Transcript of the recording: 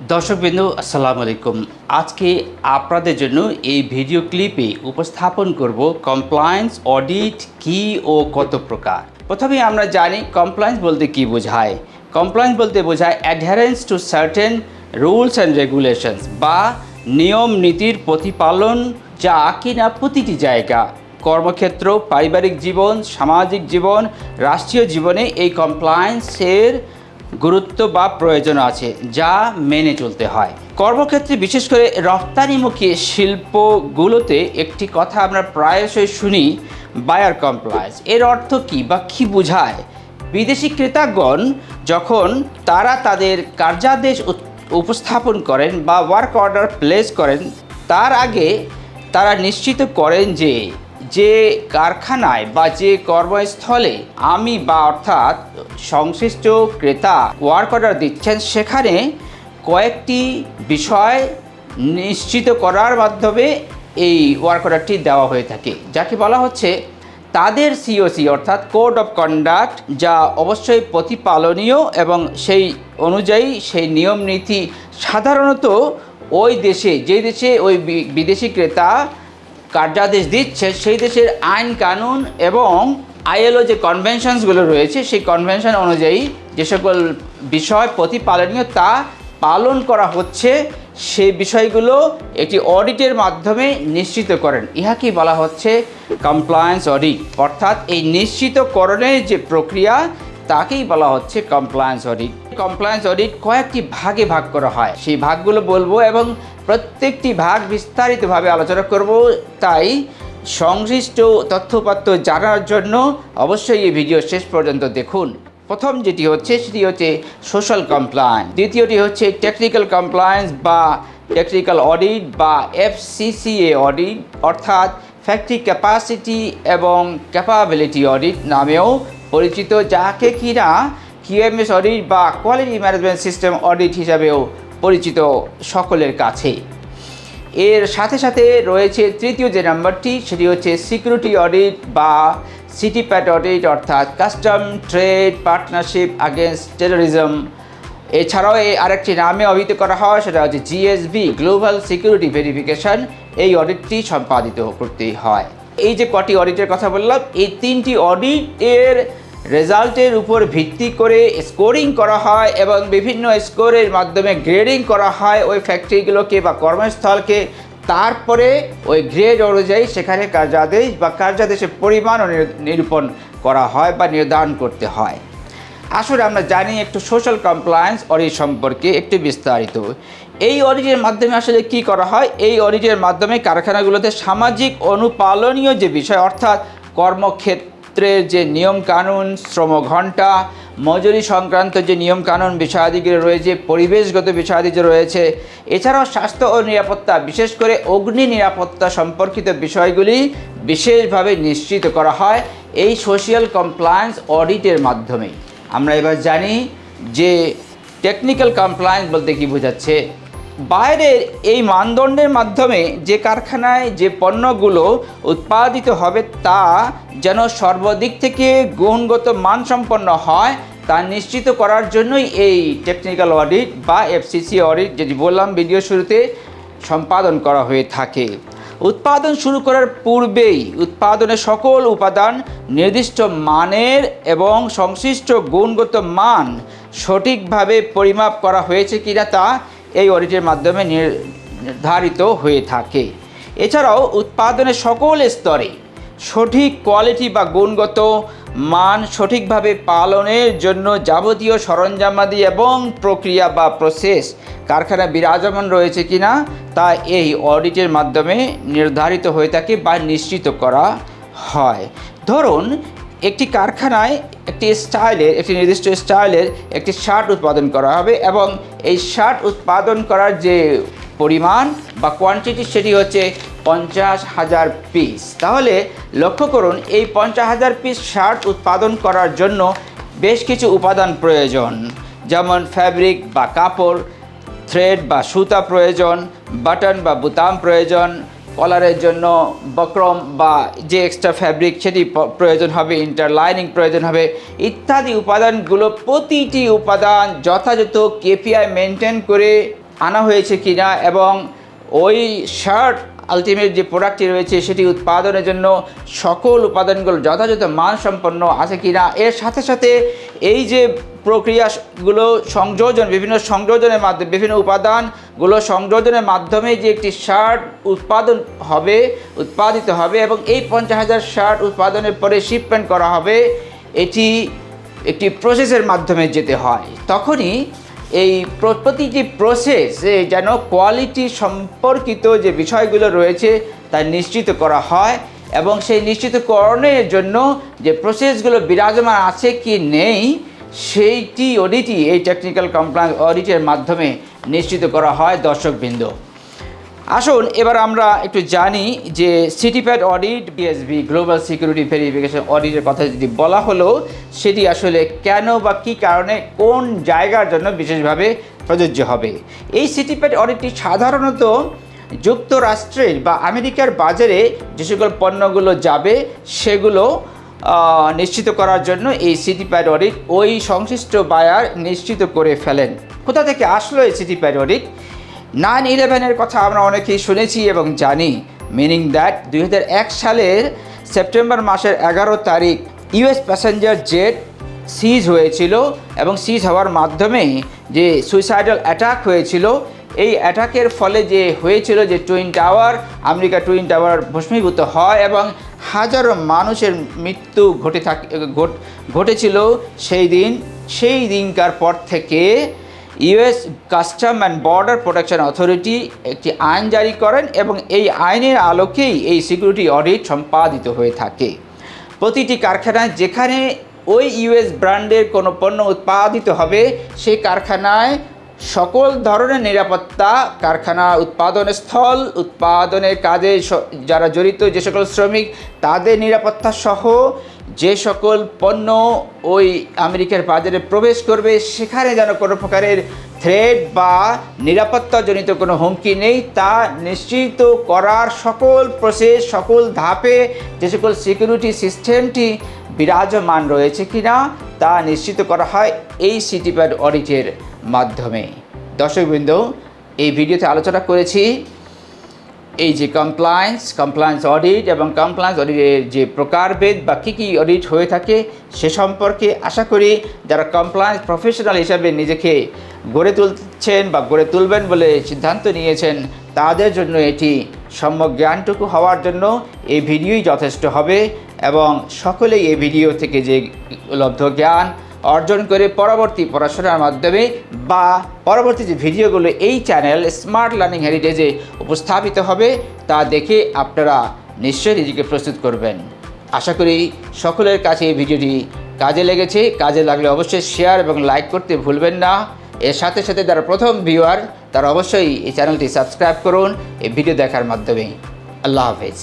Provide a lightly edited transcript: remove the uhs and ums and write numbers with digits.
দর্শকবৃন্দ আসসালামু আলাইকুম। আজকে আপনাদের জন্য এই ভিডিও ক্লিপে উপস্থাপন করব কমপ্লায়েন্স অডিট কি ও কত প্রকার। প্রথমে আমরা জানি কমপ্লায়েন্স বলতে কি বোঝায়। কমপ্লায়েন্স বলতে বোঝায় অ্যাডহারেন্স to certain rules and regulations বা নিয়ম নীতির প্রতিপালন, যা কিনা প্রতিটি জায়গা, কর্মক্ষেত্র, পারিবারিক জীবন, সামাজিক জীবন, রাষ্ট্রীয় জীবনে এই কমপ্লায়েন্সের গুরুত্ব বা প্রয়োজন আছে, যা মেনে চলতে হয়। কর্মক্ষেত্রে বিশেষ করে রপ্তানিমুখী শিল্পগুলোতে একটি কথা আমরা প্রায়শই শুনি, বায়ার কমপ্লায়েন্স। এর অর্থ কী বা কী বোঝায়? বিদেশি ক্রেতাগণ যখন তারা তাদের কার্যাদেশ উপস্থাপন করেন বা ওয়ার্ক অর্ডার প্লেস করেন, তার আগে তারা নিশ্চিত করেন যে যে কারখানায় বা যে কর্মস্থলে আমি বা অর্থাৎ সংশ্লিষ্ট ক্রেতা ওয়ার্ক অর্ডার দিচ্ছেন, সেখানে কয়েকটি বিষয় নিশ্চিত করার মাধ্যমে এই ওয়ার্ক অর্ডারটি দেওয়া হয়ে থাকে, যাকে বলা হচ্ছে তাদের সিওসি অর্থাৎ কোড অফ কন্ডাক্ট, যা অবশ্যই প্রতিপালনীয় এবং সেই অনুযায়ী সেই নিয়ম নীতি সাধারণত ওই দেশে, যে দেশে ওই বিদেশি ক্রেতা কার্যাদেশ দিচ্ছে, সেই দেশের আইন কানুন এবং আইএলও যে কনভেনশনসগুলো রয়েছে, সেই কনভেনশন অনুযায়ী যে সকল বিষয় প্রতিপালনীয় তা পালন করা হচ্ছে, সেই বিষয়গুলো একটি অডিটের মাধ্যমে নিশ্চিত করেন। ইহাকেই বলা হচ্ছে কমপ্লায়েন্স অডিট, অর্থাৎ এই নিশ্চিতকরণের যে প্রক্রিয়া তাকেই বলা হচ্ছে কমপ্লায়েন্স অডিট। কমপ্লায়েন্স অডিট কয়েকটি ভাগে ভাগ করা হয়, সেই ভাগগুলো বলবো এবং প্রত্যেকটি ভাগ বিস্তারিতভাবে আলোচনা করব। তাই সংশ্লিষ্ট তথ্যপত্র জানার জন্য অবশ্যই এই ভিডিও শেষ পর্যন্ত দেখুন। প্রথম যেটি হচ্ছে সেটি হচ্ছে সোশ্যাল কমপ্লায়েন্স, দ্বিতীয়টি হচ্ছে টেকনিক্যাল কমপ্লায়েন্স বা টেকনিক্যাল অডিট বা এফসিসিএ অডিট, অর্থাৎ ফ্যাক্টরি ক্যাপাসিটি এবং ক্যাপাবিলিটি অডিট নামেও পরিচিত, যাকে কিনা কিউএমএস অডিট বা কোয়ালিটি ম্যানেজমেন্ট সিস্টেম অডিট হিসাবেও পরিচিত সকলের কাছে। এর সাথে সাথে রয়েছে তৃতীয় যে নাম্বারটি, সেটি হচ্ছে সিকিউরিটি অডিট বা সিটিপ্যাট অডিট, অর্থাৎ custom trade partnership against terrorism. এছাড়াও আরেকটি নামে অভিহিত করা হয়, সেটা হচ্ছে জিএসবি, গ্লোবাল সিকিউরিটি ভেরিফিকেশন। এই অডিটটি সম্পাদিত করতেই হয়। এই যে কটি অডিটের কথা বললাম, এই তিনটি অডিটের রেজাল্টের উপর ভিত্তি করে স্কোরিং করা হয় এবং বিভিন্ন স্কোরের মাধ্যমে গ্রেডিং করা হয় ওই ফ্যাক্টরিগুলোকে বা কর্মস্থলকে। তারপরে ওই গ্রেড অনুযায়ী সেখানে কার্যাদেশ বা কার্যাদেশের পরিমাণও নিরূপণ করা হয় বা নির্ধারণ করতে হয়। আসলে আমরা জানি একটু সোশ্যাল কমপ্লায়েন্স অডিট সম্পর্কে একটু বিস্তারিত। এই অডিটের মাধ্যমে আসলে কি করা হয়? এই অডিটের মাধ্যমে কারখানাগুলোতে সামাজিক অনুপালনীয় যে বিষয়, অর্থাৎ কর্মক্ষেত্রের যে নিয়মকানুন, শ্রমঘণ্টা, মজুরি সংক্রান্ত যে নিয়মকানুন বিষয়াদিগুলো রয়েছে, পরিবেশগত বিষয়াদি যে রয়েছে, এছাড়াও স্বাস্থ্য ও নিরাপত্তা, বিশেষ করে অগ্নি নিরাপত্তা সম্পর্কিত বিষয়গুলি বিশেষভাবে নিশ্চিত করা হয় এই সোশ্যাল কমপ্লায়েন্স অডিটের মাধ্যমে। আমরা এবার জানি যে টেকনিক্যাল কমপ্লায়েন্স বলতে কী বোঝাচ্ছে। বাইরের এই মানদণ্ডের মাধ্যমে যে কারখানায় যে পণ্যগুলো উৎপাদিত হবে তা যেন সর্বদিক থেকে গুণগত মানসম্পন্ন হয়, তা নিশ্চিত করার জন্যই এই টেকনিক্যাল অডিট বা এফসিসি অডিট, যেটি বললাম ভিডিও শুরুতে, সম্পাদন করা হয়ে থাকে। উৎপাদন শুরু করার পূর্বেই উৎপাদনের সকল উপাদান নির্দিষ্ট মানের এবং সংশ্লিষ্ট গুণগত মান সঠিকভাবে পরিমাপ করা হয়েছে কিনা তা এই অডিটের মাধ্যমে নির্ধারিত হয়ে থাকে। এছাড়াও উৎপাদনের সকল স্তরে সঠিক কোয়ালিটি বা গুণগত মান সঠিকভাবে পালনের জন্য যাবতীয় সরঞ্জামাদি এবং প্রক্রিয়া বা প্রসেস কারখানা বিরাজমান রয়েছে কিনা তা এই অডিটের মাধ্যমে নির্ধারিত হয়ে থাকে বা নিশ্চিত করা হয়। ধরুন একটি কারখানায় একটি নির্দিষ্ট স্টাইলের একটি শার্ট উৎপাদন করা হবে এবং এই শার্ট উৎপাদন করার যে পরিমাণ বা কোয়ান্টিটি, সেটি হচ্ছে 50,000 পিস। তাহলে লক্ষ্য করুন, এই 50,000 পিস শার্ট উৎপাদন করার জন্য বেশ কিছু উপাদান প্রয়োজন, যেমন ফ্যাব্রিক বা কাপড়, থ্রেড বা সুতা প্রয়োজন, বাটন বা বুতাম প্রয়োজন, কলারের জন্য বক্রম বা যে এক্সট্রা ফ্যাব্রিক সেটি প্রয়োজন হবে, ইন্টারলাইনিং প্রয়োজন হবে ইত্যাদি উপাদানগুলো, প্রতিটি উপাদান যথাযথ কেপিআই মেনটেন করে আনা হয়েছে কিনা এবং ওই শার্ট আলটিমেট যে প্রোডাক্টটি রয়েছে সেটি উৎপাদনের জন্য সকল উপাদানগুলো যথাযথ মানসম্পন্ন আছে কিনা, এর সাথে সাথে এই যে প্রক্রিয়াগুলো সংযোজন, বিভিন্ন সংযোজনের মাধ্যমে বিভিন্ন উপাদানগুলো সংযোজনের মাধ্যমে যে একটি শার্ট উৎপাদিত হবে এবং এই 50,000 শার্ট উৎপাদনের পরে শিপমেন্ট করা হবে, এটি একটি প্রসেসের মাধ্যমে যেতে হয়। তখনই এই প্রতিটি প্রসেসে যেন কোয়ালিটি সম্পর্কিত যে বিষয়গুলো রয়েছে তা নিশ্চিত করা হয় এবং সেই নিশ্চিতকরণের জন্য যে প্রসেসগুলো বিরাজমান আছে কি নেই সেইটি অডিটই এই টেকনিক্যাল কমপ্লায়েন্স অডিটের মাধ্যমে নিশ্চিত করা হয়। দর্শকবৃন্দ, আসুন এবার আমরা একটু জানি যে CTPAT audit, BSB global security verification অডিটের কথা যদি বলা হলো সেটি আসলে কেন বা কী কারণে কোন জায়গার জন্য বিশেষভাবে প্রযোজ্য হবে। এই সিটিপ্যাড অডিটটি সাধারণত যুক্তরাষ্ট্রের বা আমেরিকার বাজারে যে সকল পণ্যগুলো যাবে সেগুলো নিশ্চিত করার জন্য এই সিটিপ্যাড অডিট ওই সংশ্লিষ্ট বায়ার নিশ্চিত করে ফেলেন। কোথা থেকে আসলো এই সিটিপ্যাড অডিট? 9/11-এর কথা আমরা অনেকেই শুনেছি এবং জানি, মিনিং দ্যাট 2001 সালের সেপ্টেম্বর মাসের 11 তারিখ ইউএস প্যাসেঞ্জার জেট সিজ হয়েছিল এবং সিজ হওয়ার মাধ্যমে যে সুইসাইডাল অ্যাটাক হয়েছিল, এই অ্যাটাকের ফলে যে হয়েছিল যে twin tower, America twin tower ভস্মীভূত হয় এবং হাজারো মানুষের মৃত্যু ঘটেছিল সেই দিনকার পর থেকে US custom and border protection authority একটি আইন জারি করেন এবং এই আইনের আলোকেই এই সিকিউরিটি অডিট সম্পাদিত হয়ে থাকে। প্রতিটি কারখানায় যেখানে ওই ইউএস ব্র্যান্ডের কোনো পণ্য উৎপাদিত হবে সেই কারখানায় সকল ধরনের নিরাপত্তা, কারখানা উৎপাদনের স্থল, উৎপাদনের কাজে যারা জড়িত যে সকল শ্রমিক তাদের নিরাপত্তা সহ যে সকল পণ্য ওই আমেরিকার বাজারে প্রবেশ করবে সেখানে যেন কোনো প্রকারের থ্রেট বা নিরাপত্তাজনিত কোনো হুমকি নেই তা নিশ্চিত করার সকল প্রসেস, সকল ধাপে যে সকল সিকিউরিটি সিস্টেমটি বিরাজমান রয়েছে কিনা তা নিশ্চিত করা হয় এই সিটিপ্যাড অডিটের মাধ্যমে। দর্শকবৃন্দ, এই ভিডিওতে আলোচনা করেছি এই যে কমপ্লায়েন্স অডিট এবং কমপ্লায়েন্স অডিটের যে প্রকারভেদ বা কী অডিট হয়ে থাকে সে সম্পর্কে। আশা করি যারা কমপ্লায়েন্স প্রফেশনাল হিসাবে নিজেকে গড়ে তুলছেন বা গড়ে তুলবেন বলে সিদ্ধান্ত নিয়েছেন তাদের জন্য এটি সম্যক জ্ঞানটুকু হওয়ার জন্য এই ভিডিওই যথেষ্ট হবে এবং সকলেই এই ভিডিও থেকে যে লব্ধ জ্ঞান অর্জন করে পরবর্তী পড়াশোনার মাধ্যমে বা পরবর্তী যে ভিডিওগুলো এই চ্যানেল স্মার্ট লার্নিং হেরিটেজে উপস্থাপিত হবে তা দেখে আপনারা নিশ্চয়ই নিজেকে প্রস্তুত করবেন। আশা করি সকলের কাছে এই ভিডিওটি কাজে লেগেছে। কাজে লাগলে অবশ্যই শেয়ার এবং লাইক করতে ভুলবেন না। এর সাথে সাথে যারা প্রথম ভিউয়ার তারা অবশ্যই এই চ্যানেলটি সাবস্ক্রাইব করুন এই ভিডিও দেখার মাধ্যমে। আল্লাহ হাফেজ।